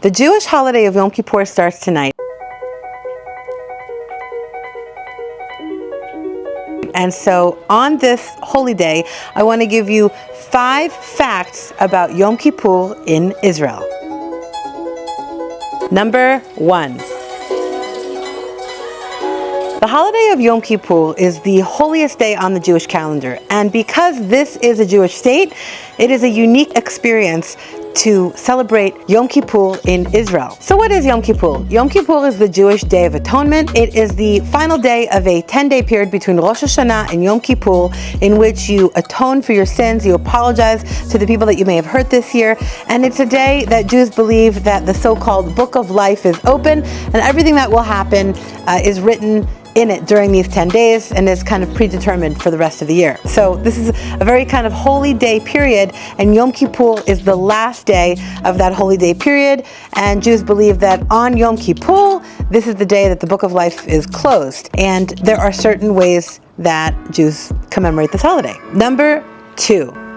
The Jewish holiday of Yom Kippur starts tonight. And so on this holy day, I want to give you 5 facts about Yom Kippur in Israel. Number 1. The holiday of Yom Kippur is the holiest day on the Jewish calendar. And because this is a Jewish state, it is a unique experience to celebrate Yom Kippur in Israel. So what is Yom Kippur? Yom Kippur is the Jewish Day of Atonement. It is the final day of a 10-day period between Rosh Hashanah and Yom Kippur in which you atone for your sins, you apologize to the people that you may have hurt this year, and it's a day that Jews believe that the so-called Book of Life is open and everything that will happen is written in it during these 10 days and is kind of predetermined for the rest of the year. So this is a very kind of holy day period, and Yom Kippur is the last day of that holy day period, and Jews believe that on Yom Kippur, this is the day that the Book of Life is closed, and there are certain ways that Jews commemorate this holiday. Number 2.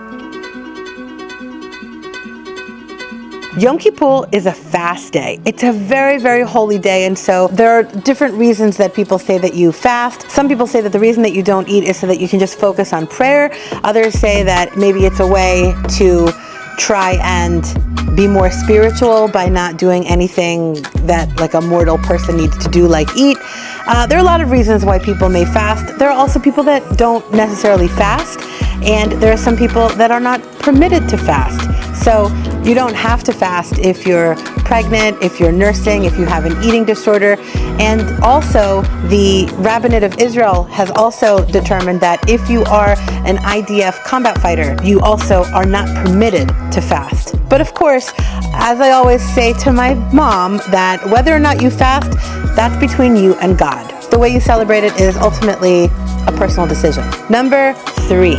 Yom Kippur is a fast day. It's a very, very holy day, and so there are different reasons that people say that you fast. Some people say that the reason that you don't eat is so that you can just focus on prayer. Others say that maybe it's a way to try and be more spiritual by not doing anything that like a mortal person needs to do, like eat. There are a lot of reasons why people may fast. There are also people that don't necessarily fast, and there are some people that are not permitted to fast. So you don't have to fast if you're pregnant, if you're nursing, if you have an eating disorder. And also the Rabbinate of Israel has also determined that if you are an IDF combat fighter, you also are not permitted to fast. But of course, as I always say to my mom, that whether or not you fast, that's between you and God. The way you celebrate it is ultimately a personal decision. Number 3.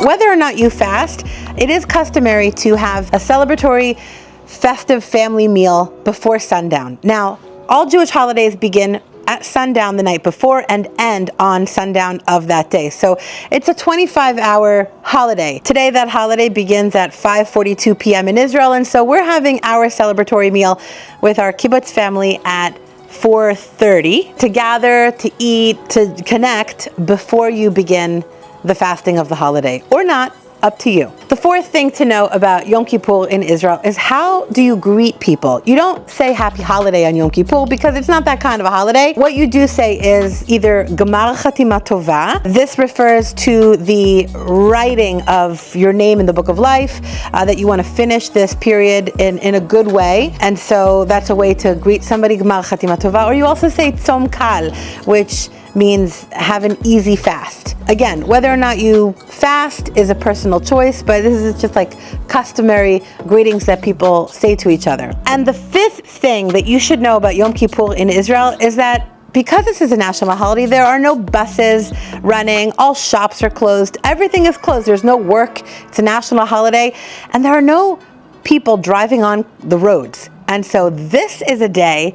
Whether or not you fast, it is customary to have a celebratory, festive family meal before sundown. Now, all Jewish holidays begin at sundown the night before and end on sundown of that day. So it's a 25-hour holiday. Today, that holiday begins at 5:42 p.m. in Israel, and so we're having our celebratory meal with our kibbutz family at 4:30 to gather, to eat, to connect before you begin the fasting of the holiday, or not, up to you. The 4th thing to know about Yom Kippur in Israel is how do you greet people? You don't say happy holiday on Yom Kippur because it's not that kind of a holiday. What you do say is either Gemar Chatima Tova. This refers to the writing of your name in the Book of Life, that you want to finish this period in a good way. And so that's a way to greet somebody, Gemar Chatima Tova. Or you also say Tzom Kal, which means have an easy fast. Again, whether or not you fast is a personal choice, but this is just like customary greetings that people say to each other. And the 5th thing that you should know about Yom Kippur in Israel is that because this is a national holiday, there are no buses running, all shops are closed, everything is closed, there's no work, it's a national holiday, and there are no people driving on the roads. And so this is a day,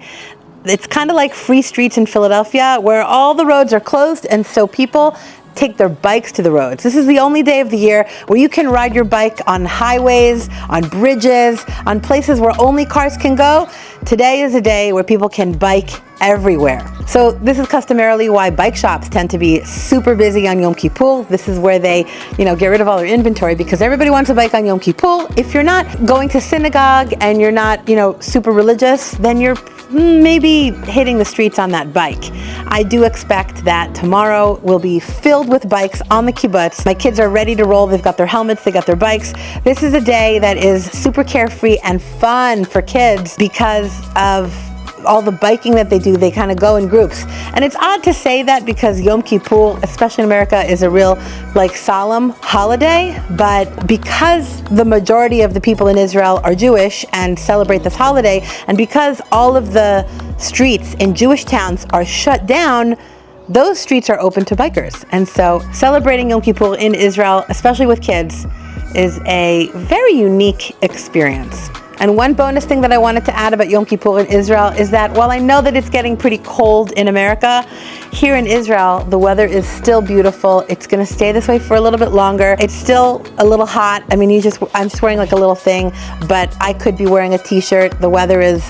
it's kind of like free streets in Philadelphia where all the roads are closed, and so people take their bikes to the roads. This is the only day of the year where you can ride your bike on highways, on bridges, on places where only cars can go. Today is a day where people can bike everywhere. So this is customarily why bike shops tend to be super busy on Yom Kippur. This is where they, get rid of all their inventory because everybody wants a bike on Yom Kippur. If you're not going to synagogue and you're not, super religious, then you're maybe hitting the streets on that bike. I do expect that tomorrow will be filled with bikes on the kibbutz. My kids are ready to roll. They've got their helmets, they got their bikes. This is a day that is super carefree and fun for kids because of all the biking that they do. They kind of go in groups. And it's odd to say that because Yom Kippur, especially in America, is a real solemn holiday. But because the majority of the people in Israel are Jewish and celebrate this holiday, and because all of the streets in Jewish towns are shut down, those streets are open to bikers. And so celebrating Yom Kippur in Israel, especially with kids, is a very unique experience. And one bonus thing that I wanted to add about Yom Kippur in Israel is that while I know that it's getting pretty cold in America, Here in Israel, the weather is still beautiful. It's gonna stay this way for a little bit longer. It's still a little hot. I mean, I'm just wearing like a little thing, but I could be wearing a t-shirt. The weather is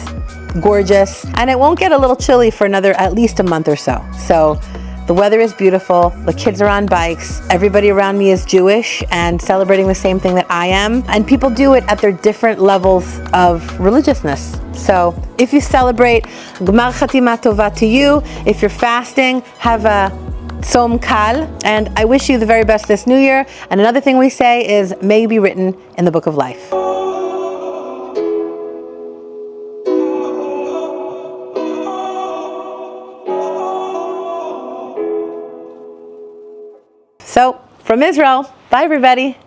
gorgeous, and it won't get a little chilly for another at least a month or so. So the weather is beautiful. The kids are on bikes. Everybody around me is Jewish and celebrating the same thing that I am. And people do it at their different levels of religiousness. So if you celebrate, Gmar Chatima Tova to you. If you're fasting, have a Tzom Kal. And I wish you the very best this new year. And another thing we say is, may you be written in the book of life. So, from Israel, bye everybody.